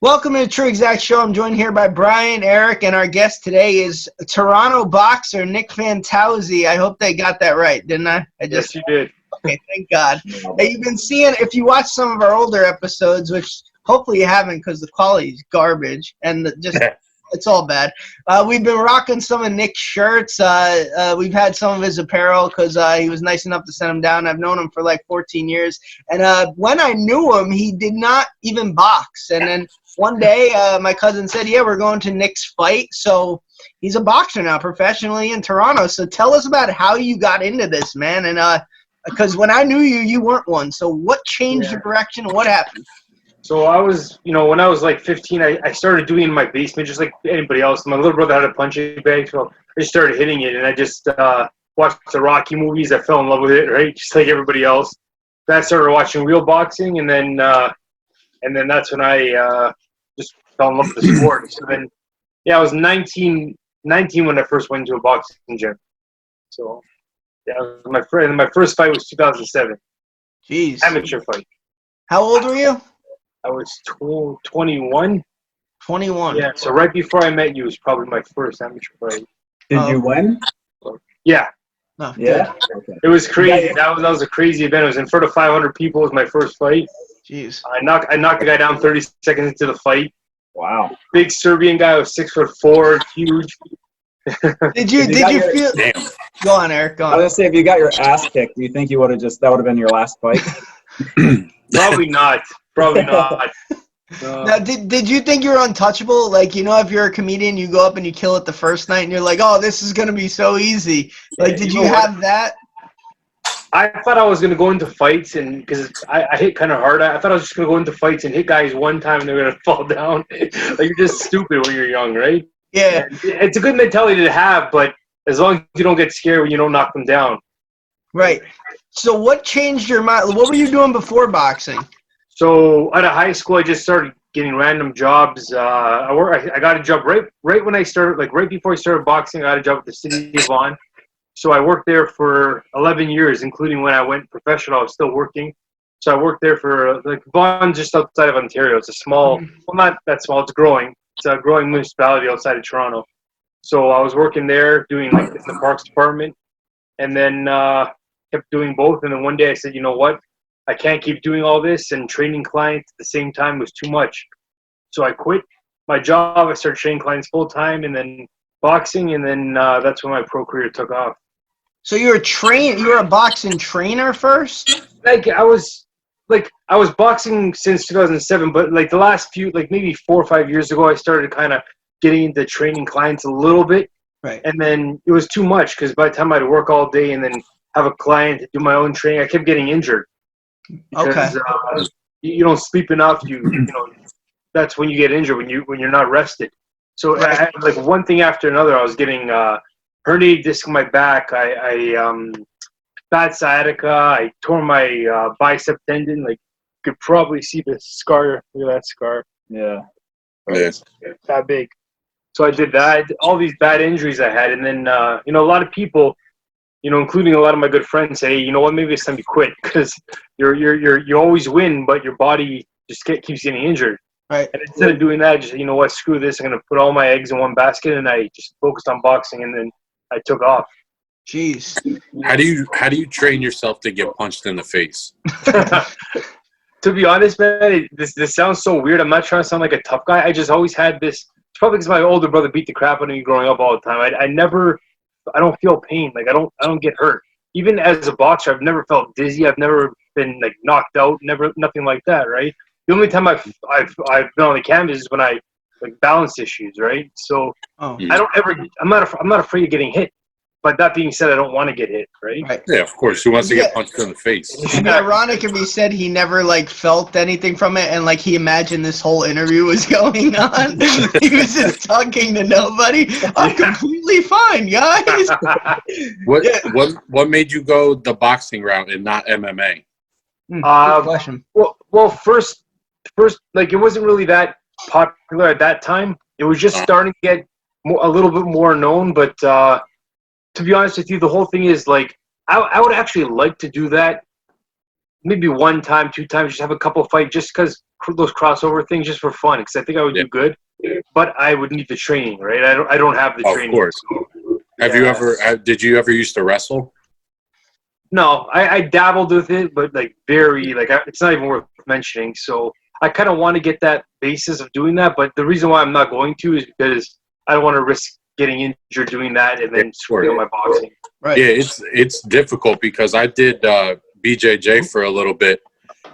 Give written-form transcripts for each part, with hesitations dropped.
Welcome to the TruExact Show. I'm joined here by Brian, Erik, and our guest today is Toronto boxer Nick Fantauzzi. I hope they got that right, didn't I? Yes, you did. Okay, thank God. Hey, you've been seeing, if you watch some of our older episodes, which hopefully you haven't because the quality's garbage and it's all bad. We've been rocking some of Nick's shirts. We've had some of his apparel because he was nice enough to send them down. I've known him for like 14 years. And when I knew him, he did not even box. And then one day my cousin said, yeah, we're going to Nick's fight. So he's a boxer now professionally in Toronto. So tell us about how you got into this, man. And because when I knew you, you weren't one. So what changed your direction and what happened? So I was, when I was like 15, I started doing it in my basement just like anybody else. My little brother had a punching bag, so I just started hitting it. And I just watched the Rocky movies. I fell in love with it, right? Just like everybody else. Then I started watching real boxing, and then that's when I just fell in love with the sport. So then, I was 19 when I first went to a boxing gym. So, my first fight was 2007. Jeez. Amateur fight. How old were you? I was 21. 21. Yeah, so right before I met you was probably my first amateur fight. Did you win? Yeah. Oh, Yeah? Okay. It was crazy. That was a crazy event. It was in front of 500 people. It was my first fight. Jeez. I knocked the guy down 30 seconds into the fight. Wow. Big Serbian guy was 6'4", huge. Did you feel? Damn. Go on, Erik. Go on. I was gonna say, if you got your ass kicked, do you think you would have that would have been your last fight? Probably not. Probably not. Now, did you think you were untouchable? Like, if you're a comedian, you go up and you kill it the first night, and you're like, oh, this is gonna be so easy. Like, did you have that? I thought I was gonna go into fights, and because I hit kind of hard, I thought I was just gonna go into fights and hit guys one time, and they're gonna fall down. Like, you're just stupid when you're young, right? Yeah. And it's a good mentality to have, but as long as you don't get scared when you don't knock them down. Right. So what changed your mind? What were you doing before boxing? So out of high school, I just started getting random jobs. I got a job right when I started, like right before I started boxing. I got a job at the city of Vaughan. So I worked there for 11 years, including when I went professional. I was still working. So I worked there for Vaughan, just outside of Ontario. It's a small, well, not that small. It's growing. It's a growing municipality outside of Toronto. So I was working there doing in the parks department, and then kept doing both. And then one day I said, you know what? I can't keep doing all this, and training clients at the same time was too much. So I quit my job. I started training clients full time, and then boxing, and then that's when my pro career took off. So you were a boxing trainer first? I was boxing since 2007, but the last few, maybe 4 or 5 years ago, I started kind of getting into training clients a little bit. Right. And then it was too much because by the time I'd work all day and then have a client, do my own training, I kept getting injured. Because, you don't sleep enough. That's when you get injured, when you're not rested. So I had one thing after another. I was getting herniated disc in my back. I bad sciatica. I tore my bicep tendon. You could probably see the scar. Look at that scar. Yeah. It's that big. So I did that. All these bad injuries I had, and then a lot of people, including a lot of my good friends, say, you know what, maybe it's time to quit because you always win, but your body just keeps getting injured. Right. And instead of doing that, just screw this. I'm gonna put all my eggs in one basket, and I just focused on boxing, and then I took off. Jeez. How do you train yourself to get punched in the face? To be honest, man, this sounds so weird. I'm not trying to sound like a tough guy. I just always had this. It's probably because my older brother beat the crap out of me growing up all the time. I don't feel pain. I don't get hurt. Even as a boxer, I've never felt dizzy. I've never been knocked out. Nothing like that. Right. The only time I've been on the canvas is when I balance issues. Right. So I'm not afraid of getting hit. But that being said, I don't want to get hit, right? Yeah, of course. Who wants to get punched in the face? It'd be ironic if he said he never felt anything from it, and he imagined this whole interview was going on. He was just talking to nobody. I'm completely fine, guys. What made you go the boxing route and not MMA? Good question. Well, first, it wasn't really that popular at that time. It was just starting to get a little bit more known, but. To be honest with you, the whole thing is I would actually like to do that maybe 1 time, 2 times, just have a couple fight just because those crossover things just for fun. Because I think I would do good, but I would need the training, right? I don't have the training. Of course. So, Have you ever? Did you ever used to wrestle? No, I dabbled with it, but like very it's not even worth mentioning. So I kind of want to get that basis of doing that, but the reason why I'm not going to is because I don't want to risk getting injured doing that and then screwing my boxing. Right. Yeah, it's difficult because I did BJJ for a little bit,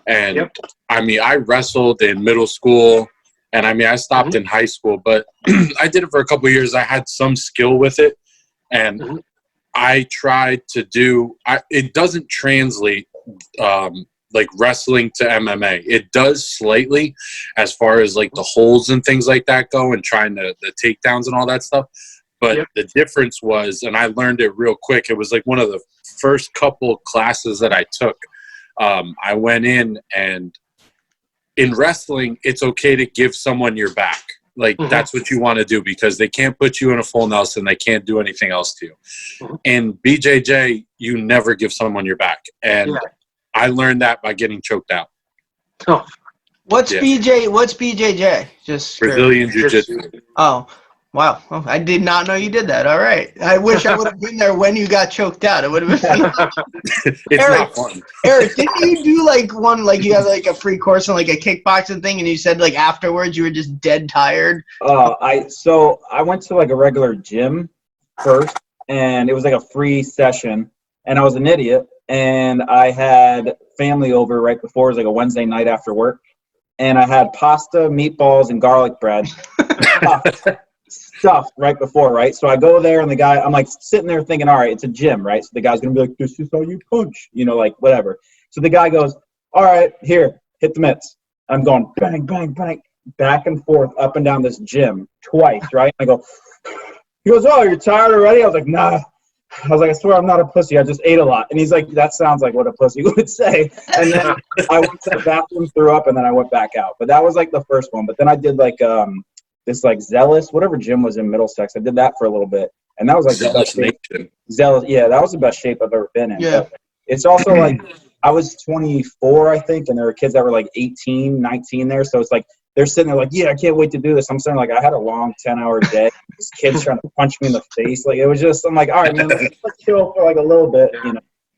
and I mean I wrestled in middle school, and I mean I stopped in high school, but I did it for a couple of years. I had some skill with it, and I tried to do. It doesn't translate like wrestling to MMA. It does slightly, as far as like the holds and things like that go, and trying the takedowns and all that stuff. But the difference was, and I learned it real quick. It was like one of the first couple classes that I took. I went in, and in wrestling, it's okay to give someone your back. Like, that's what you want to do because they can't put you in a full Nelson. They can't do anything else to you. In BJJ, you never give someone your back. And I learned that by getting choked out. Oh. What's BJJ? Just Brazilian Jiu-Jitsu. Oh, wow. Oh, I did not know you did that. All right. I wish I would have been there when you got choked out. It would have been It's Erik, not fun. Erik, didn't you do you had like a free course on like a kickboxing thing and you said like afterwards you were just dead tired? I went to like a regular gym first, and it was like a free session, and I was an idiot, and I had family over right before. It was like a Wednesday night after work, and I had pasta, meatballs, and garlic bread stuffed right before, right? So I go there, and the guy, I'm like sitting there thinking, all right, it's a gym, right? So the guy's gonna be like, this is how you punch, like whatever. So the guy goes, all right, here, hit the mitts. I'm going bang, bang, bang, back and forth, up and down this gym twice, right? I go, he goes, oh, you're tired already? I was like, nah. I was like, I swear I'm not a pussy. I just ate a lot. And he's like, that sounds like what a pussy would say. And then I went to the bathroom, threw up, and then I went back out. But that was like the first one. But then I did like this like Zealous, whatever gym was in Middlesex. I did that for a little bit. And that was like the best shape. Zealous, yeah, that was the best shape I've ever been in. Yeah. But it's also like I was 24, I think, and there were kids that were like 18, 19 there. So it's like they're sitting there like, yeah, I can't wait to do this. I'm saying like I had a long 10-hour day. This kid's trying to punch me in the face. Like it was just, I'm like, all right, man, let's chill for like a little bit,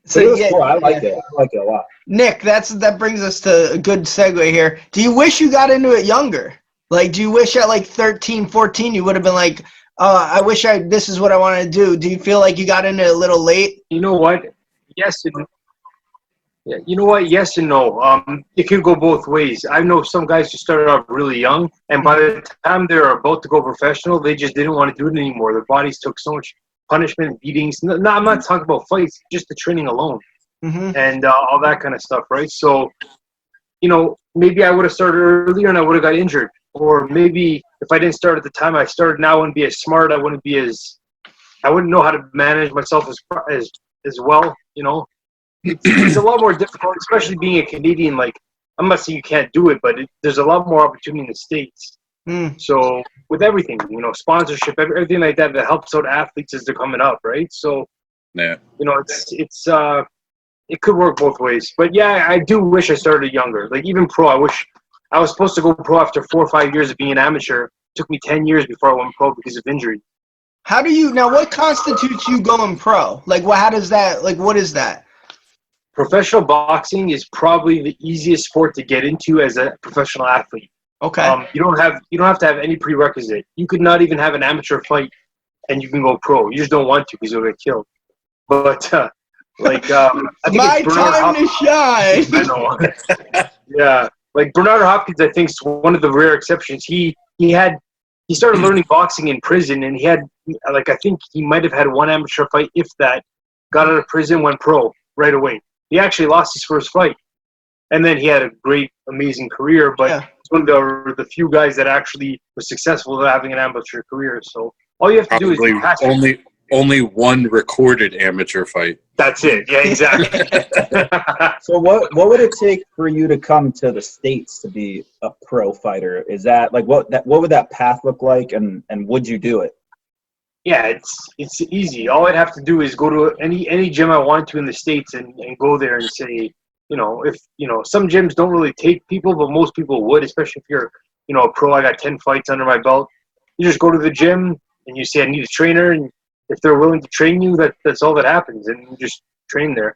So it was cool. I liked it. I liked it a lot. Nick, that brings us to a good segue here. Do you wish you got into it younger? Like, do you wish at like 13, 14 you would have been like, I wish this is what I want to do. Do you feel like you got into it a little late? You know what? Yes and you know what? Yes and no. It can go both ways. I know some guys who started off really young, and by the time they're about to go professional, they just didn't want to do it anymore. Their bodies took so much punishment, beatings. No, I'm not talking about fights, just the training alone and all that kind of stuff, right? So, maybe I would have started earlier and I would have got injured. Or maybe if I didn't start at the time I started now, I wouldn't be as smart. I wouldn't know how to manage myself as well, It's a lot more difficult, especially being a Canadian. Like, I'm not saying you can't do it, but there's a lot more opportunity in the States. So with everything, sponsorship, everything like that helps out athletes as they're coming up, right? So, it could work both ways. But yeah, I do wish I started younger. Like even pro, I wish I was supposed to go pro after 4 or 5 years of being an amateur. It took me 10 years before I went pro because of injury. What constitutes you going pro? Like, what is that? Professional boxing is probably the easiest sport to get into as a professional athlete. Okay. You don't have to have any prerequisite. You could not even have an amateur fight, and you can go pro. You just don't want to because you'll get killed. But I think my time to shine. I know. Yeah, like Bernardo Hopkins, I think is one of the rare exceptions. He started learning boxing in prison, and he had I think he might have had one amateur fight, if that. Got out of prison, went pro right away. He actually lost his first fight, and then he had a great, amazing career. But it's one of the few guys that actually was successful at having an amateur career. So all you have to do is only one recorded amateur fight. That's it. Yeah, exactly. So what would it take for you to come to the States to be a pro fighter? Is that like what would that path look like, and would you do it? Yeah, it's easy. All I'd have to do is go to any gym I want to in the States and go there and say, if some gyms don't really take people, but most people would, especially if you're a pro. I got 10 fights under my belt. You just go to the gym and you say I need a trainer, and if they're willing to train you, that's all that happens, and you just train there.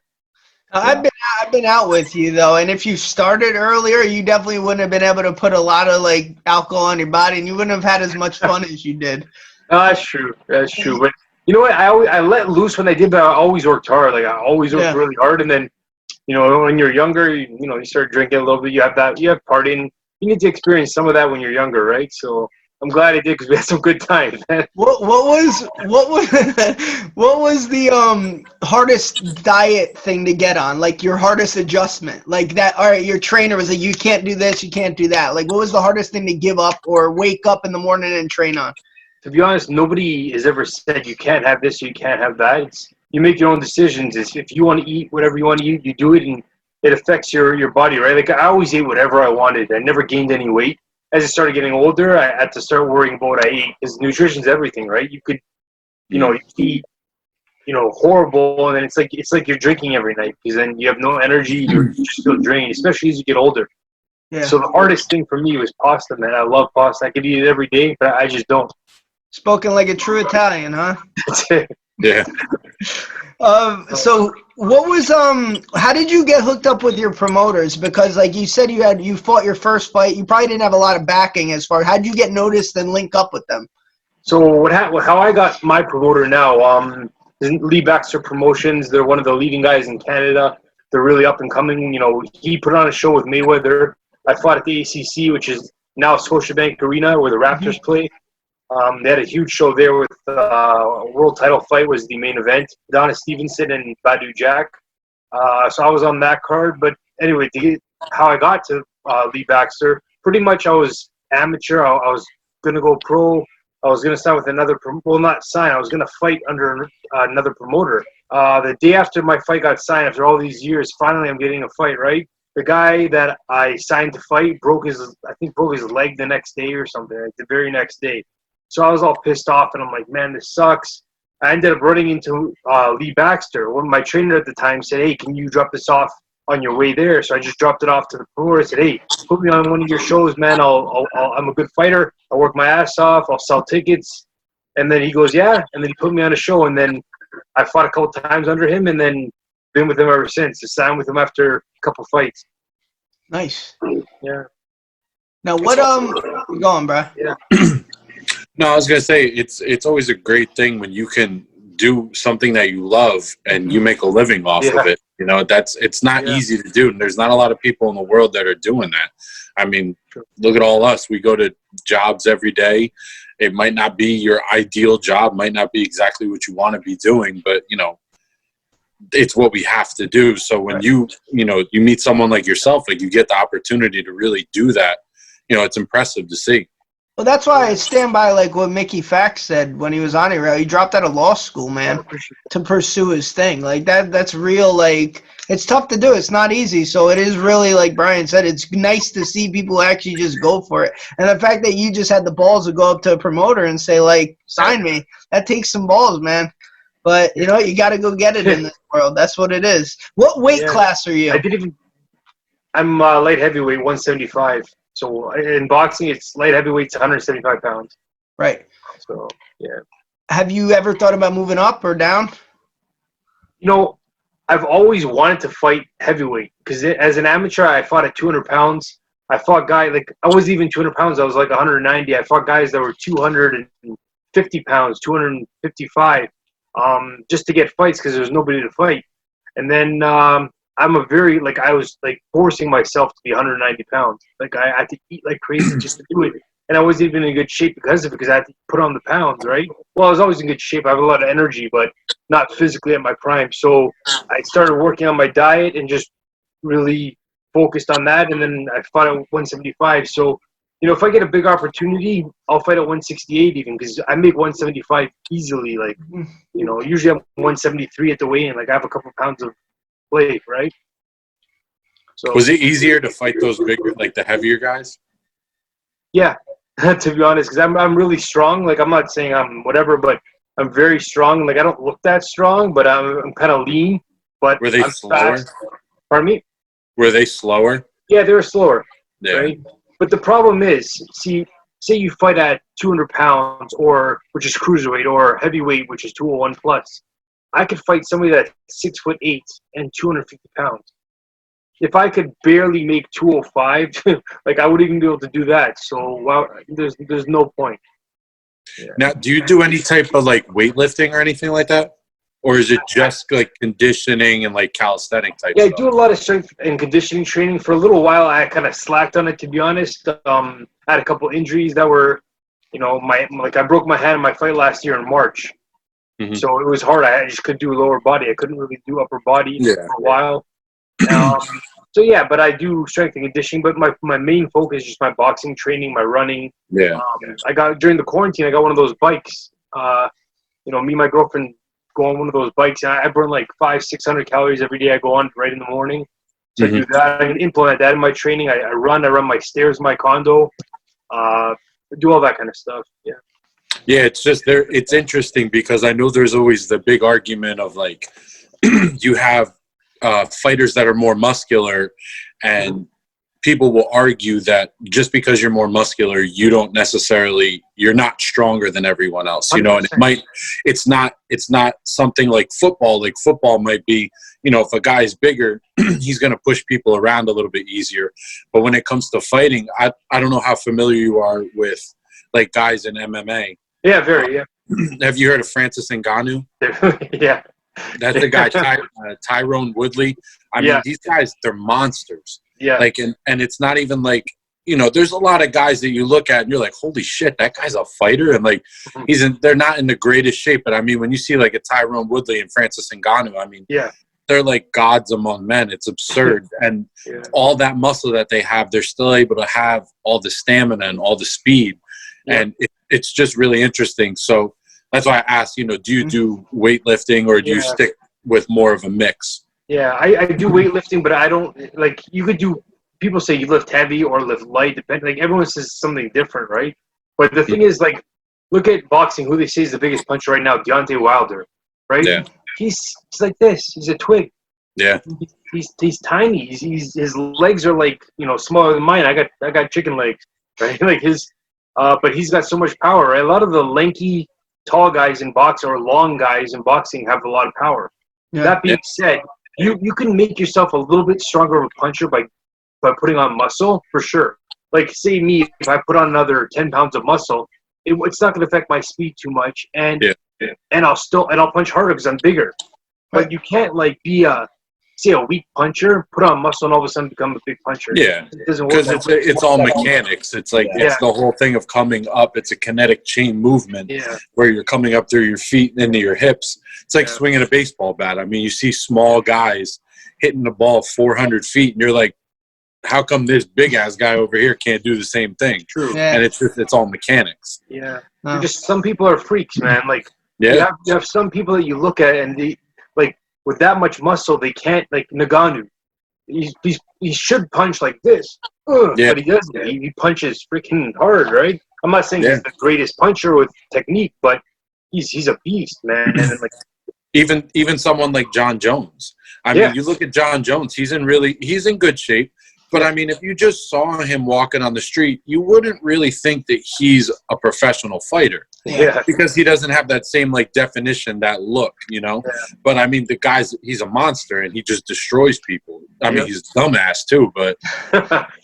I've been out with you though, and if you started earlier, you definitely wouldn't have been able to put a lot of like alcohol on your body, and you wouldn't have had as much fun as you did. That's true. That's true. But you know what? I let loose when I did, but I always worked hard. Like I always worked really hard, and then when you're younger, you start drinking a little bit. You have partying. You need to experience some of that when you're younger, right? So I'm glad I did because we had some good times. What was the hardest diet thing to get on? Like your hardest adjustment? Like that? All right, your trainer was like, you can't do this, you can't do that. Like, what was the hardest thing to give up or wake up in the morning and train on? To be honest, nobody has ever said you can't have this, you can't have that. You make your own decisions. If you want to eat whatever you want to eat, you do it, and it affects your body, right? Like I always ate whatever I wanted. I never gained any weight. As I started getting older, I had to start worrying about what I ate because nutrition's everything, right? You could, you eat, horrible, and then it's like you're drinking every night because then you have no energy. You just feel drained, especially as you get older. Yeah. So the hardest thing for me was pasta, man. I love pasta. I could eat it every day, but I just don't. Spoken like a true Italian, huh? Yeah. So what was how did you get hooked up with your promoters? Because like you said, you fought your first fight. You probably didn't have a lot of backing as far. How did you get noticed and link up with them? So how I got my promoter now, Lee Baxter Promotions. They're one of the leading guys in Canada. They're really up and coming. He put on a show with Mayweather. I fought at the ACC, which is now Scotiabank Arena, where the Raptors play. They had a huge show there with world title fight was the main event. Donna Stevenson and Badu Jack. So I was on that card. But anyway, how I got to Lee Baxter, pretty much I was amateur. I was going to go pro. I was going to sign with another not sign. I was going to fight under another promoter. The day after my fight got signed, after all these years, finally I'm getting a fight, right? The guy that I signed to fight broke his leg the next day or something, like the very next day. So I was all pissed off, and I'm like, man, this sucks. I ended up running into Lee Baxter. When my trainer at the time said, hey, can you drop this off on your way there? So I just dropped it off to the promoter. I said, hey, put me on one of your shows, man. I'm a good fighter. I'll work my ass off. I'll sell tickets. And then he goes, yeah. And then he put me on a show, and then I fought a couple times under him, and then been with him ever since. I signed with him after a couple fights. Nice. Yeah. Now what go on, bro? Yeah. No, I was gonna say it's always a great thing when you can do something that you love and you make a living off of it. It's not easy to do, and there's not a lot of people in the world that are doing that. I mean, look at all us. We go to jobs every day. It might not be your ideal job, might not be exactly what you want to be doing, but it's what we have to do. So when you meet someone like yourself, like you get the opportunity to really do that, it's impressive to see. Well, that's why I stand by like what Mickey Fax said when he was on here. He dropped out of law school, man, to pursue his thing. Like that's real. Like it's tough to do. It's not easy. So it is really, like Brian said, it's nice to see people actually just go for it. And the fact that you just had the balls to go up to a promoter and say, like, sign me, that takes some balls, man. But you got to go get it in this world. That's what it is. What weight class are you? I'm light heavyweight, 175. So in boxing, it's light heavyweight to 175 pounds. Right. So, yeah. Have you ever thought about moving up or down? I've always wanted to fight heavyweight because as an amateur, I fought at 200 pounds. I fought guys I wasn't even 200 pounds. I was like 190. I fought guys that were 250 pounds, 255, just to get fights because there was nobody to fight. And then I'm I was forcing myself to be 190 pounds. Like I had to eat like crazy just to do it. And I wasn't even in good shape because of it, because I had to put on the pounds, right? Well, I was always in good shape. I have a lot of energy, but not physically at my prime. So I started working on my diet and just really focused on that. And then I fought at 175. So, if I get a big opportunity, I'll fight at 168 even, because I make 175 easily. Usually I'm 173 at the weigh-in. I have a couple pounds of play, right? So was it easier to fight those bigger, like the heavier guys? Yeah, to be honest, because I'm really strong. I'm not saying I'm whatever, but I'm very strong. I don't look that strong, but I'm kind of lean. But were they I'm slower? fast. Pardon me? Were they slower? Yeah, they were slower. Yeah. Right? But the problem is, see, say you fight at 200 pounds, which is cruiserweight, or heavyweight, which is 201 plus. I could fight somebody that's 6'8" and 250 pounds. If I could barely make 205, like I wouldn't even be able to do that. So there's no point. Yeah. Now, do you do any type of like weightlifting or anything like that? Or is it just like conditioning and like calisthenic type Yeah, stuff? I do a lot of strength and conditioning training. For a little while, I kind of slacked on it, to be honest. I had a couple injuries that were, I broke my hand in my fight last year in March. Mm-hmm. So it was hard. I just could do lower body. I couldn't really do upper body for a while. So yeah, but I do strength and conditioning. But my main focus is just my boxing training, my running. Yeah. During the quarantine, I got one of those bikes. Me and my girlfriend go on one of those bikes. I burn like 500-600 calories every day. I go on right in the morning. So I do that. I can implement that in my training. I run my stairs in my condo. Do all that kind of stuff. Yeah. Yeah, it's just there. It's interesting because I know there's always the big argument of like you have fighters that are more muscular, and people will argue that just because you're more muscular, you're not stronger than everyone else, and it's not something like football. Like football might be, if a guy is bigger, he's going to push people around a little bit easier. But when it comes to fighting, I don't know how familiar you are with like guys in MMA. Yeah, very, yeah. Have you heard of Francis Ngannou? Yeah. That's the guy, Tyrone Woodley. I mean, these guys, they're monsters. Yeah. Like, and it's not even like, there's a lot of guys that you look at and you're like, holy shit, that guy's a fighter. And like, they're not in the greatest shape. But I mean, when you see like a Tyrone Woodley and Francis Ngannou, I mean, they're like gods among men. It's absurd. And all that muscle that they have, they're still able to have all the stamina and all the speed. Yeah. And it's just really interesting. So that's why I asked, do you do weightlifting or do you stick with more of a mix? Yeah, I do weightlifting, but I don't you could do. People say you lift heavy or lift light, depending. Like everyone says something different, right? But the thing is, like, look at boxing. Who they say is the biggest puncher right now? Deontay Wilder, right? Yeah. He's like this. He's a twig. Yeah. He's tiny. His legs are like smaller than mine. I got chicken legs, right? Like but he's got so much power, right? A lot of the lanky, tall guys in boxing or long guys in boxing have a lot of power. Yeah. That being said, you can make yourself a little bit stronger of a puncher by putting on muscle, for sure. Like, say me, if I put on another 10 pounds of muscle, it's not going to affect my speed too much, and I'll punch harder because I'm bigger. But you can't be a weak puncher, put on muscle, and all of a sudden become a big puncher. Yeah, because it's all mechanics. It's like it's the whole thing of coming up. It's a kinetic chain movement where you're coming up through your feet into your hips. It's like swinging a baseball bat. I mean, you see small guys hitting the ball 400 feet, and you're like, how come this big ass guy over here can't do the same thing? True. Yeah. And it's all mechanics. Yeah. Just some people are freaks, man. Like you have some people that you look at and they with that much muscle they can't, like Ngannou. He should punch like this. But he doesn't. He punches freaking hard, right? I'm not saying he's the greatest puncher with technique, but he's a beast, man. And even someone like John Jones. I mean, you look at John Jones, he's in good shape. But, I mean, if you just saw him walking on the street, you wouldn't really think that he's a professional fighter. Yeah. Because he doesn't have that same, definition, that look, Yeah. But, I mean, he's a monster, and he just destroys people. I mean, he's a dumbass, too, but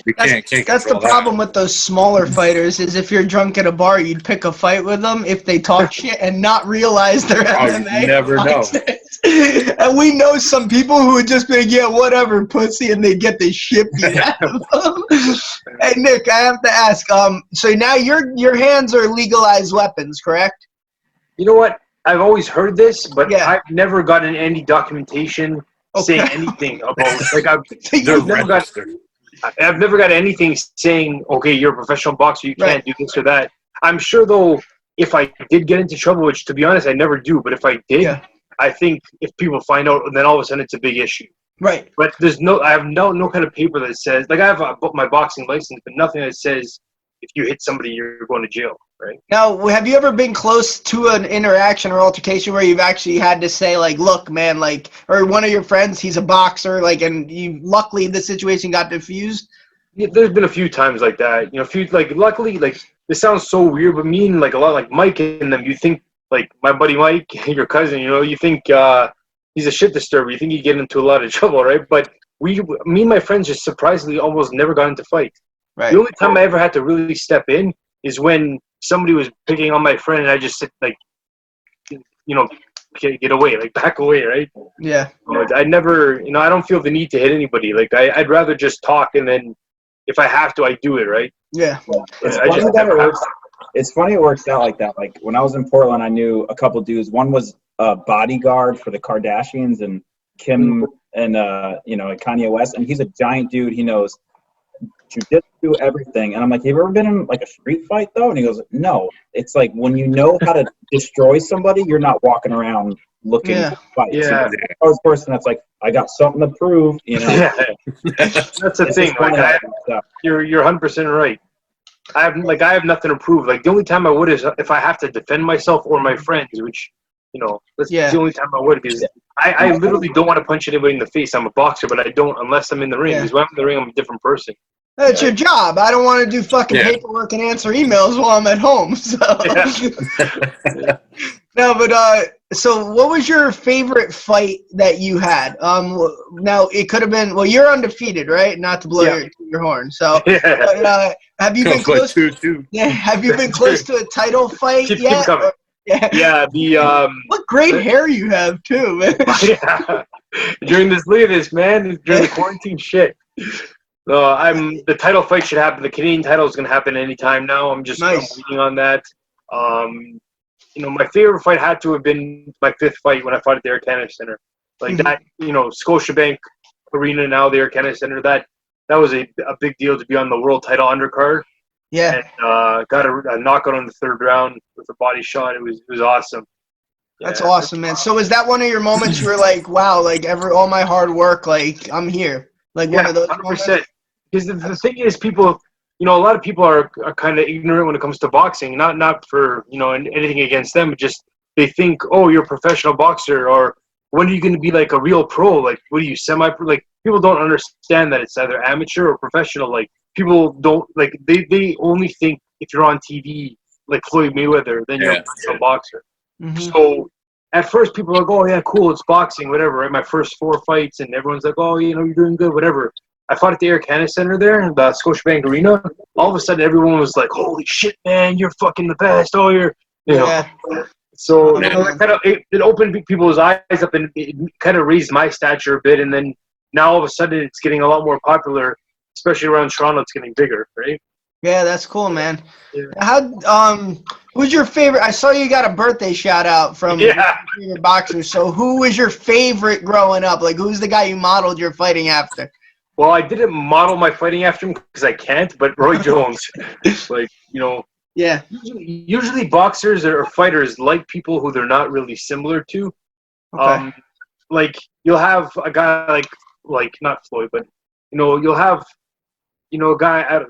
you can't That's the problem with those smaller fighters is if you're drunk at a bar, you'd pick a fight with them if they talk shit and not realize they're MMA. You never know. And we know some people who would just be like, yeah, whatever, pussy, and they get the shit beat out of them. Hey, Nick, I have to ask, so now your hands are legalized weapons, correct? You know what? I've always heard this, but I've never gotten any documentation saying anything about, I've never got anything saying, okay, you're a professional boxer, you can't do this or that. I'm sure, though, if I did get into trouble, which, to be honest, I never do, but if I did, I think if people find out, then all of a sudden it's a big issue. Right. But I have no kind of paper that says, I have my boxing license, but nothing that says if you hit somebody, you're going to jail, right? Now, have you ever been close to an interaction or altercation where you've actually had to say, like, look, man, like, or one of your friends, he's a boxer, like, and you luckily the situation got diffused? Yeah, there's been a few times like that. You know, luckily, like, this sounds so weird, but me and, like, a lot, like, Mike and them, you think, like, my buddy Mike, your cousin, you know, you think he's a shit disturber. You think you get into a lot of trouble, right? But me and my friends just surprisingly almost never got into fights. Right. The only time I ever had to really step in is when somebody was picking on my friend, and I just said, like, you know, get away, like, back away, right? Yeah. I never, you know, I don't feel the need to hit anybody. Like, I'd rather just talk, and then if I have to, I do it, right? Yeah. It's funny that it works. It's funny it works out like that. Like, when I was in Portland, I knew a couple dudes. One was a bodyguard for the Kardashians and Kim and you know, Kanye West, and he's a giant dude. He knows jiu-jitsu, everything. And I'm like, have you ever been in like a street fight though? And he goes, no. It's like when you know how to destroy somebody, you're not walking around looking to fight. Yeah. So I was the person that's like, I got something to prove, you know. Yeah. That's the thing. Like, you're 100% right. I have nothing to prove. Like, the only time I would is if I have to defend myself or my friends, which, you know, that's the only time I would, because I literally don't want to punch anybody in the face. I'm a boxer, but I don't unless I'm in the ring. Because when I'm in the ring, I'm a different person. That's your job. I don't want to do fucking paperwork and answer emails while I'm at home. So no, but so what was your favorite fight that you had? Now it could have been, well, you're undefeated, right? Not to blow your horn. So have you been close? Have you been close to a title fight yet? What great hair you have too, man. During this, look at this, man. During the quarantine shit. The title fight should happen. The Canadian title is going to happen anytime now. I'm waiting on that. You know, my favorite fight had to have been my 5th fight when I fought at the Air Canada Center. Like that, you know, Scotiabank Arena now, the Air Canada Center. That was a big deal to be on the world title undercard. Yeah. And got a knockout on the 3rd round with a body shot. It was awesome. That's awesome, man. So was that one of your moments you were like, wow, like all my hard work, like I'm here? Like one of those 100%. Because the thing is, people, you know, a lot of people are kind of ignorant when it comes to boxing. Not for, you know, anything against them, but just they think, oh, you're a professional boxer, or when are you going to be like a real pro? Like, what are you, semi-pro? Like, people don't understand that it's either amateur or professional. Like, people don't, like, they only think if you're on TV, like Floyd Mayweather, then you're a professional boxer. So at first people are like, oh, yeah, cool, it's boxing, whatever, right? My first 4 fights, and everyone's like, oh, you know, you're doing good, whatever. I fought at the Air Canada Center there, the Scotiabank Arena. All of a sudden, everyone was like, holy shit, man, you're fucking the best. Oh, you're, you know. So, you know, it opened people's eyes up, and it kind of raised my stature a bit. And then now all of a sudden, it's getting a lot more popular, especially around Toronto. It's getting bigger, right? Yeah, that's cool, man. Yeah. Who's your favorite? I saw you got a birthday shout out from your favorite boxer. So who was your favorite growing up? Like, who's the guy you modeled your fighting after? Well, I didn't model my fighting after him because I can't, but Roy Jones, like, you know. Yeah. Usually boxers or fighters like people who they're not really similar to. Okay. Like, you'll have a guy like not Floyd, but, you know, you'll have, you know, a guy,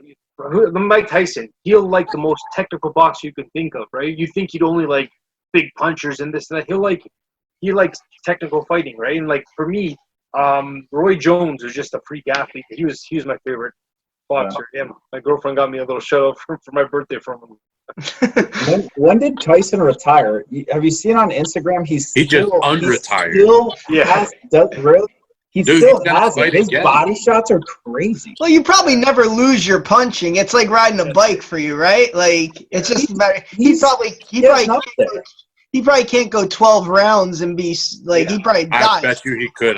Mike Tyson. He'll like the most technical boxer you can think of, right? You think he'd only like big punchers and this and that. He likes technical fighting, right? And like for me, Roy Jones was just a freak athlete. He was my favorite boxer. Yeah, my girlfriend got me a little shout out for my birthday from him. When did Tyson retire? Have you seen on Instagram? He just unretired. He still has it. His body shots are crazy. Well, you probably never lose your punching. It's like riding a bike for you, right? Like, it's just matter. He probably can't go 12 rounds and be like, he probably dies. I bet you he could.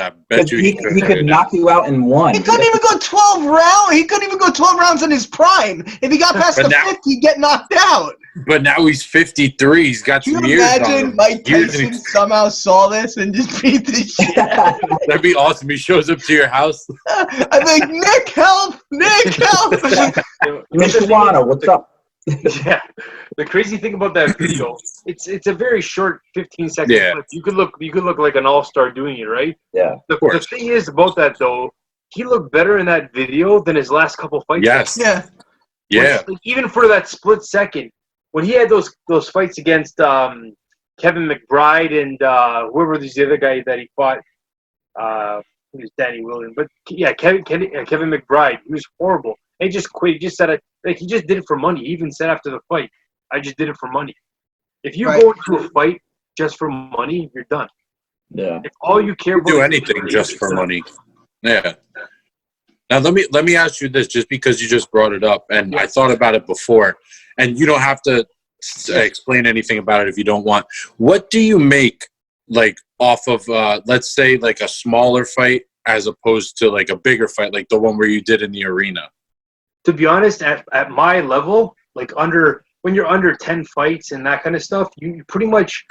He could knock you out in one. He couldn't even go 12 rounds. He couldn't even go 12 rounds in his prime. If he got past the 50, he'd get knocked out. But now he's 53. He's got some years on him. Can you imagine Mike Tyson somehow saw this and just beat the shit out of him? That'd be awesome. He shows up to your house. I'd be like, Nick, help! Nick, help! Tijuana, what's up? Yeah, the crazy thing about that video, it's a very short 15-second clip. You could look like an all-star doing it, right? Yeah. The thing is about that though, he looked better in that video than his last couple fights. Yes. Yeah. Yeah. Like, even for that split second, when he had those fights against Kevin McBride and whoever was the other guy that he fought, he was Danny Williams, but yeah, Kevin McBride, he was horrible. He just quit. He just said he just did it for money. He even said after the fight, "I just did it for money." If you go into a fight just for money, you're done. Yeah. If all you care about Do anything just for money. Yeah. Now let me ask you this, just because you just brought it up, and I thought about it before, and you don't have to explain anything about it if you don't want. What do you make like off of let's say like a smaller fight as opposed to like a bigger fight, like the one where you did in the arena? To be honest, at my level, like when you're under 10 fights and that kind of stuff, you pretty much,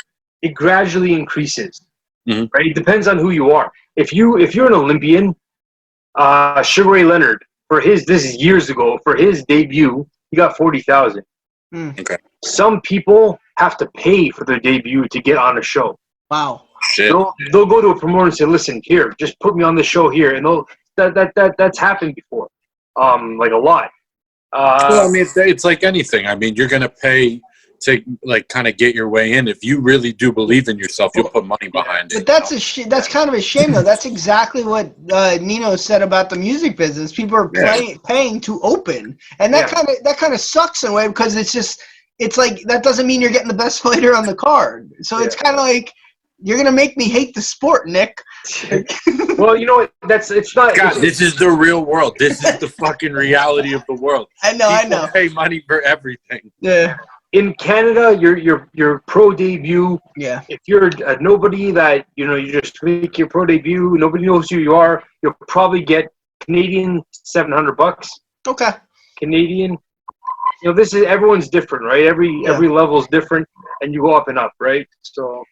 it gradually increases. Mm-hmm. Right? It depends on who you are. If you're an Olympian, Sugar Ray Leonard, this is years ago, for his debut, he got 40,000. Okay. Some people have to pay for their debut to get on a show. Wow. Shit. They'll go to a promoter and say, "Listen, here, just put me on the show here," and that's happened before, like a lot. Well, I mean, it's like anything. I mean, you're gonna pay to like kind of get your way in. If you really do believe in yourself, you'll put money behind it. But that's kind of a shame, though. That's exactly what Nino said about the music business. People are paying to open, and that kind of sucks in a way, because it's like that doesn't mean you're getting the best fighter on the card. So it's kind of like, you're gonna make me hate the sport, Nick. Well, you know what? It's not. God, this is the real world. This is the fucking reality of the world. I know. People pay money for everything. Yeah. In Canada, your pro debut. Yeah. If you're a nobody that you just make your pro debut, nobody knows who you are. You'll probably get Canadian $700. Okay. Canadian. This is, everyone's different, right? Every level's different, and you go up and up, right? So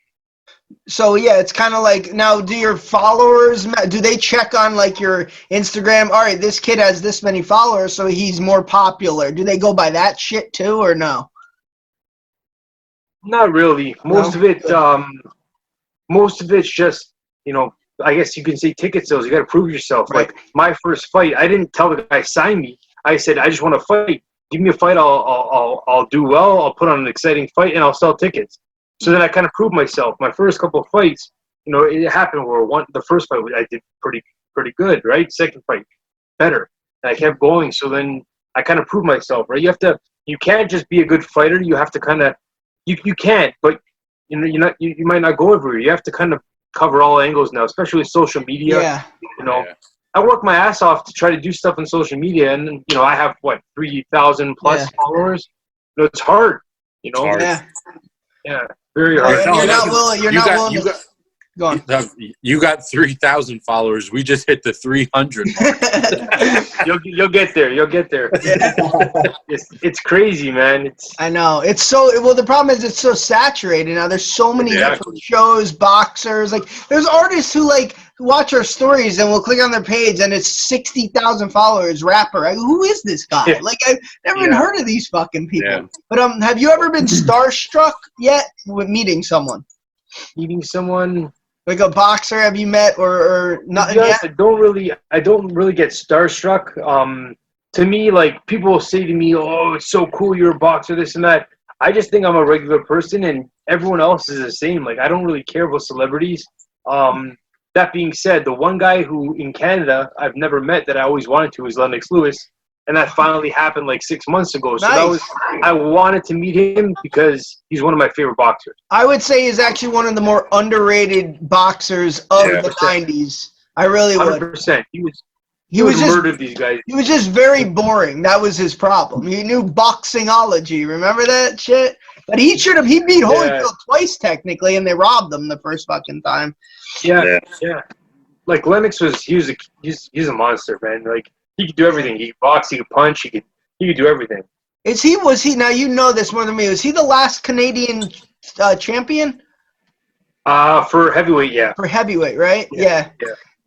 yeah, it's kind of like, now, do your followers, do they check on like your Instagram? All right, this kid has this many followers, so he's more popular. Do they go by that shit too, or no? Not really. Most of it's just, I guess you can say ticket sales. You got to prove yourself. Right. Like my first fight, I didn't tell the guy sign me. I said, I just want to fight. Give me a fight. I'll do well. I'll put on an exciting fight, and I'll sell tickets. So then I kind of proved myself. My first couple of fights, it happened where the first fight I did pretty good, right? Second fight, better. And I kept going. So then I kind of proved myself, right? You can't just be a good fighter. You have to kind of, you can't, but you might not go everywhere. You have to kind of cover all angles now, especially with social media. Yeah. I work my ass off to try to do stuff on social media, and I have 3,000 plus followers. It's hard. It's hard. Yeah, very hard. You're not willing to go on. You got 3,000 followers. We just hit the 300 mark. You'll get there. You'll get there. It's crazy, man. I know. It's so, well, the problem is it's so saturated now. There's so many different shows, boxers. Like, there's artists who watch our stories and we'll click on their page and it's 60,000 followers, rapper. Like, who is this guy? Like, I've never even heard of these fucking people. Yeah. But have you ever been starstruck yet with meeting someone? Meeting someone? Like a boxer, have you met or not yet? I don't really get starstruck. To me, like, people will say to me, "Oh, it's so cool, you're a boxer," this and that. I just think I'm a regular person, and everyone else is the same. Like, I don't really care about celebrities. That being said, the one guy who in Canada I've never met that I always wanted to is Lennox Lewis, and that finally happened like 6 months ago. So I wanted to meet him because he's one of my favorite boxers. I would say he's actually one of the more underrated boxers of the 90s. I really would. 100%. He was just murdered these guys. He was just very boring. That was his problem. He knew boxingology. Remember that shit? But he beat Holyfield twice technically, and they robbed him the first fucking time. Yeah. Like Lennox he's a monster, man. Like, he could do everything. He could box, he could punch, he could do everything. Was he now, you know this more than me, was he the last Canadian champion? For heavyweight, yeah. For heavyweight, right? Yeah.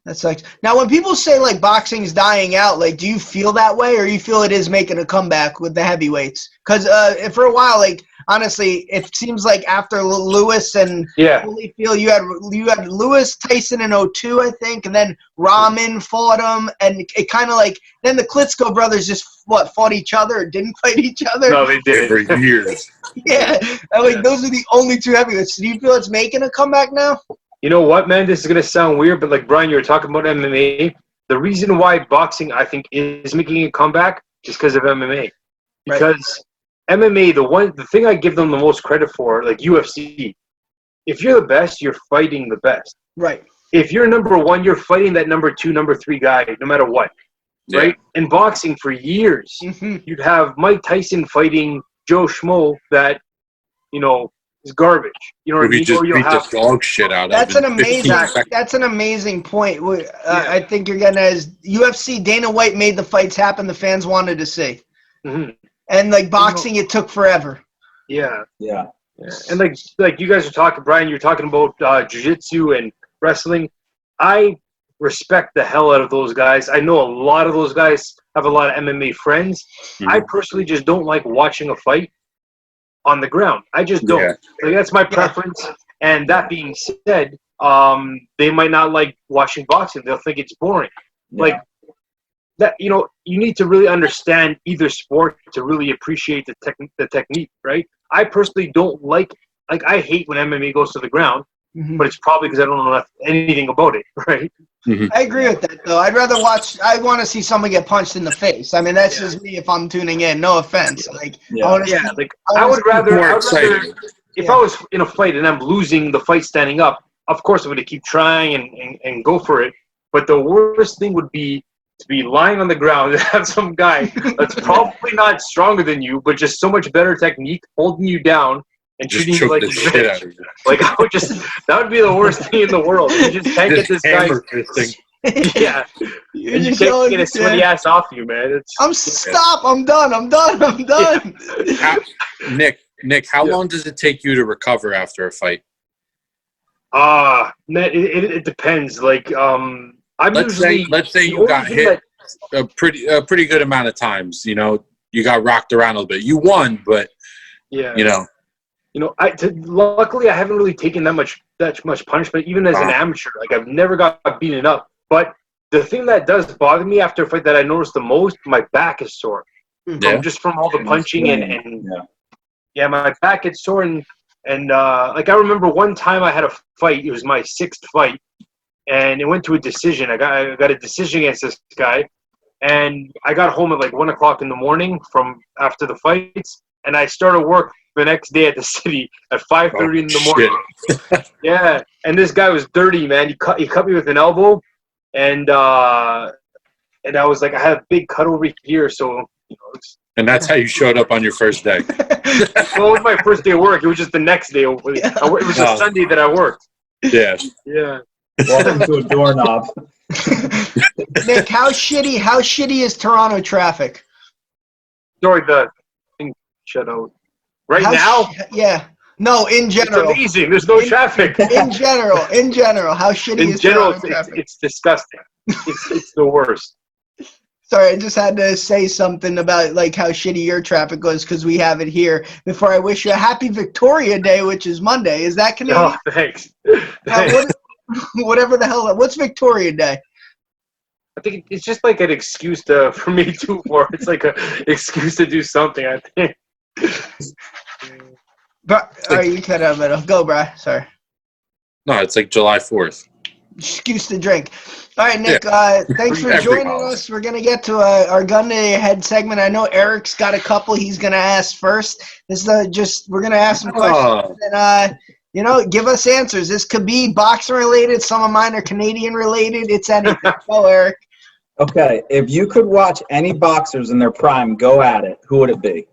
That sucks. Now, when people say, like, boxing's dying out, like, do you feel that way, or you feel it is making a comeback with the heavyweights? Because for a while, like, honestly, it seems like after Lewis and Holyfield, you had Lewis, Tyson in 02, I think, and then Rahman fought him, and it kind of like then the Klitschko brothers just fought each other or didn't fight each other. No, they did for years. Yeah, and like those are the only two heavyweights. Do you feel it's making a comeback now? You know what, man? This is gonna sound weird, but like Brian, you were talking about MMA. The reason why boxing, I think, is making a comeback is because of MMA. Because MMA, the thing I give them the most credit for, like UFC, if you're the best, you're fighting the best. Right. If you're number one, you're fighting that number two, number three guy, no matter what. Right? In boxing, for years, you'd have Mike Tyson fighting Joe Schmo that, is garbage. You know what I mean? Just beat the dog shit out of him. That's an amazing point. I think you're getting as UFC. Dana White made the fights happen the fans wanted to see, and like boxing, it took forever. Yeah. And like you guys are talking, Brian, you're talking about jiu-jitsu and wrestling. I respect the hell out of those guys. I know a lot of those guys have a lot of MMA friends. I personally just don't like watching a fight on the ground. I just don't. Like, that's my preference. And that being said, they might not like watching boxing. They'll think it's boring. Like that, you need to really understand either sport to really appreciate the technique, right? I personally don't like I hate when MMA goes to the ground, but it's probably because I don't know anything about it, right? I agree with that, though. I'd rather watch. I want to see someone get punched in the face. I mean, that's just me if I'm tuning in. No offense. I would rather if I was in a fight and I'm losing the fight standing up, of course I'm going to keep trying and go for it. But the worst thing would be to be lying on the ground and have some guy that's probably not stronger than you, but just so much better technique, holding you down and just treating you like a bitch. Like that would be the worst thing in the world. You just can't get this guy. Yeah, and you can't get a sweaty ass off you, man. Stop. I'm done. Nick, how long does it take you to recover after a fight? Man, it depends. Like, let's say you got hit a pretty good amount of times. You got rocked around a little bit. You won, but luckily I haven't really taken that much punishment, even as an amateur. Like, I've never got beaten up. But the thing that does bother me after a fight that I notice the most, my back is sore. Just from all the punching and my back gets sore and I remember one time I had a fight. It was my 6th fight, and it went to a decision. I got a decision against this guy, and I got home at like 1 o'clock in the morning from after the fights, and I started work the next day at the city at 5:30 in the morning. Yeah, and this guy was dirty, man. He cut me with an elbow, and I was like, I had a big cut over here, so and that's how you showed up on your first day. Well, it was my first day of work. It was just the next day. It was a Sunday that I worked. Yeah. Welcome to a doorknob. Nick, how shitty is Toronto traffic? Sorry, the thing shut out. Now? Yeah. No, in general. It's amazing. There's no traffic. In general, how shitty is Toronto traffic? It's disgusting. It's the worst. Sorry, I just had to say something about like how shitty your traffic was because we have it here. Before I wish you a happy Victoria Day, which is Monday. Is that Canadian? Oh, thanks. Whatever the hell. What's Victoria Day? I think it's just like an excuse for me to work. It's like an excuse to do something, I think. But you cut out middle. Go, Bri. Sorry. No, it's like July 4th. Excuse to drink. All right, Nick, thanks for joining us. We're going to get to our gun to your head segment. I know Eric's got a couple he's going to ask first. This is we're going to ask some questions and, give us answers. This could be boxing related. Some of mine are Canadian related. It's anything. Go, Eric. Okay, if you could watch any boxers in their prime go at it, who would it be?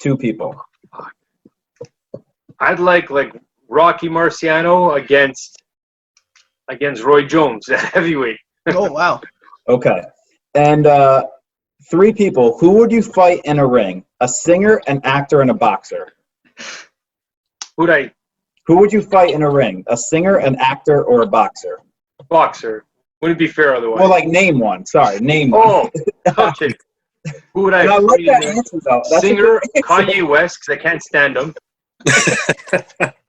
2 people. I'd like Rocky Marciano against Roy Jones at heavyweight. Oh, wow. Okay. And 3 people, who would you fight in a ring? A singer, an actor, and a boxer. Who would you fight in a ring? A singer, an actor, or a boxer? Boxer. Wouldn't be fair otherwise. Well, name one. Sorry, name one. Oh, okay. Who would I like that answer, though. Singer, Kanye West, because I can't stand him.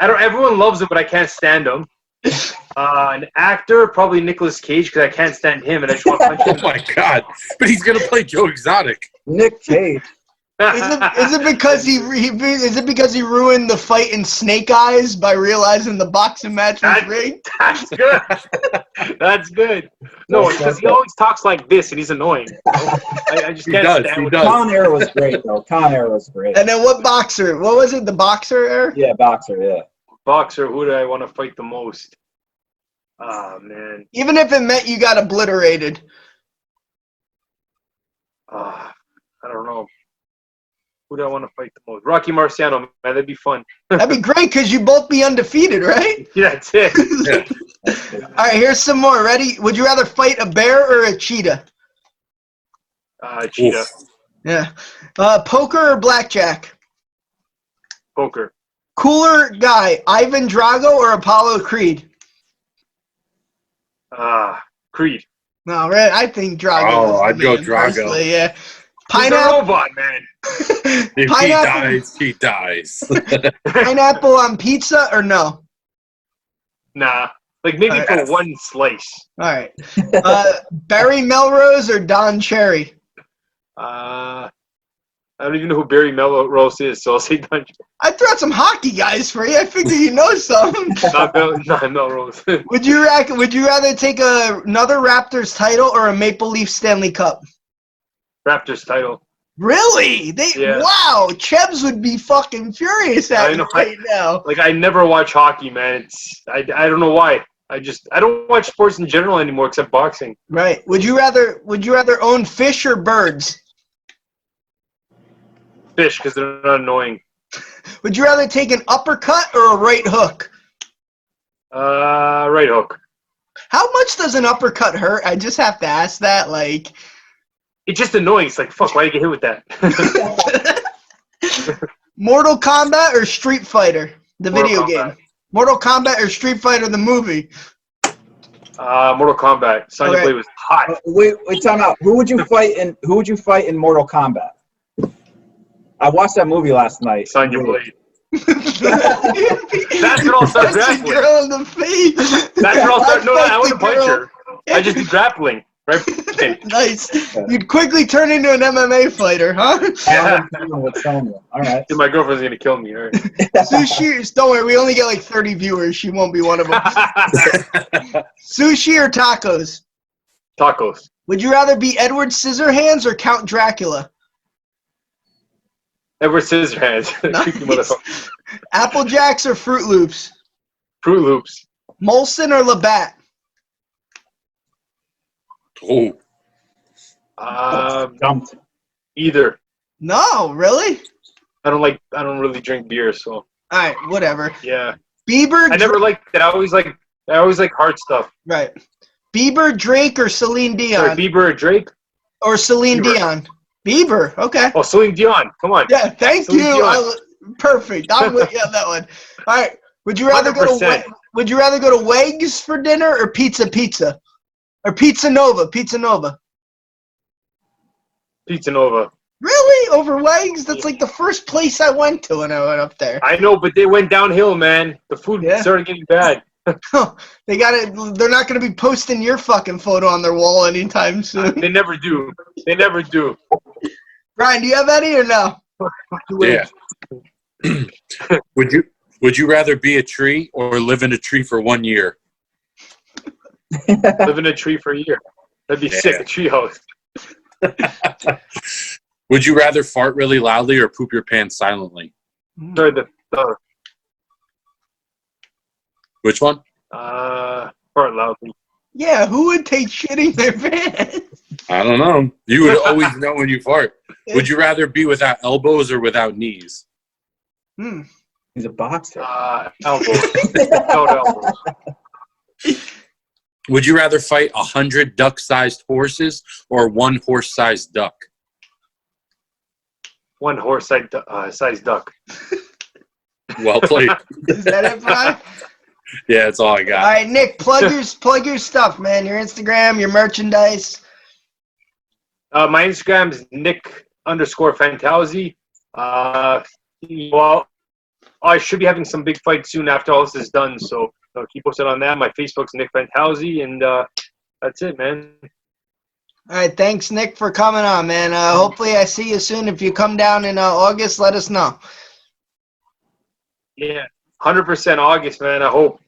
Everyone loves him, but I can't stand him. An actor, probably Nicolas Cage, because I can't stand him, and I just want to punch him. Oh my God! But he's gonna play Joe Exotic. Nick Cage. Is it because he ruined the fight in Snake Eyes by realizing the boxing match was rigged? That's good. That's good. No, because he always talks like this, and he's annoying. I just can't stand him. Con Era was great, though. Con Era was great. And then what boxer? What was it? The boxer, Eric? Yeah, boxer, yeah. Boxer, who do I want to fight the most? Oh, man. Even if it meant you got obliterated. I don't know. Who do I want to fight the most? Rocky Marciano, man. That'd be fun. That'd be great because you both be undefeated, right? Yeah, that's it. Yeah. All right, here's some more. Ready? Would you rather fight a bear or a cheetah? Cheetah. Oof. Yeah. Poker or blackjack? Poker. Cooler guy, Ivan Drago or Apollo Creed? Creed. No, right. I think Drago. Oh, I'd go man, Drago. personally, yeah. He's a robot, man. If he dies. Pineapple on pizza or no? Nah. Like maybe for one slice. All right. Barry Melrose or Don Cherry? I don't even know who Barry Melrose is, so I'll say Don Cherry. I threw out some hockey guys for you. I figure you know some. Not Melrose. Would you rather take another Raptors title or a Maple Leaf Stanley Cup? Raptors title. Really? Yeah. Wow. Chebs would be fucking furious at you right now. Like I never watch hockey, man. I don't know why. I don't watch sports in general anymore except boxing. Right. Would you rather own fish or birds? Fish, because they're not annoying. Would you rather take an uppercut or a right hook? Right hook. How much does an uppercut hurt? I just have to ask that. Like, It's just annoying. It's like, fuck, why did you get hit with that? Mortal Kombat or Street Fighter, the video game? Mortal Kombat or Street Fighter, the movie? Mortal Kombat. Sonya Blade was hot. Wait, time out. Who would you fight in Mortal Kombat? I watched that movie last night. Sonya Blade. That's what I'll start grappling. Girl in the face. That's what I'll start. No, I want to punch girl. her. I just do grappling. Right. Nice. You'd quickly turn into an MMA fighter, huh? Yeah. All right. My girlfriend's gonna kill me. All right. Sushi. Don't worry, we only get like 30 viewers. She won't be one of them. Sushi or tacos? Tacos. Would you rather be Edward Scissorhands or Count Dracula? Edward Scissorhands. Nice. Apple Jacks or Fruit Loops? Fruit Loops. Molson or Labatt? Oh. Dumped. Either. No, really? I don't really drink beer, so. All right, whatever. Yeah. Bieber. I never liked it. I always like hard stuff. Right. Bieber, Drake, or Celine Dion? Sorry, Bieber or Drake? Or Celine Bieber. Dion? Bieber. Okay. Oh, Celine Dion. Come on. Yeah. Thank Celine you. Dion. Perfect. I'm with you on that one. All right. Would you rather go 100%. to Wegg's for dinner or Pizza? Or Pizza Nova? Pizza Nova. Really? Over Wegg's? That's like the first place I went to when I went up there. I know, but they went downhill, man. The food started getting bad. They got it. They're not going to be posting your fucking photo on their wall anytime soon. They never do. Brian, do you have any or no? Yeah. Would you rather be a tree or live in a tree for 1 year? Live in a tree for a year. That'd be sick. A tree house. Would you rather fart really loudly or poop your pants silently? Sorry, Which one? fart loudly. Yeah, who would take shitting their pants? I don't know. You would always know when you fart. Would you rather be without elbows or without knees? He's a boxer. Elbows. No elbows. Would you rather fight 100 duck-sized horses or one horse-sized duck? One horse-sized duck. Well played. Is that it, Brian? Yeah, that's all I got. All right, Nick, plug your stuff, man. Your Instagram, your merchandise. My Instagram is Nick_Fantauzzi. Well, I should be having some big fights soon after all this is done. So keep posted on that. My Facebook's Nick Fantauzzi, and that's it, man. All right, thanks, Nick, for coming on, man. Hopefully I see you soon. If you come down in August, let us know. Yeah, 100% August, man. I hope.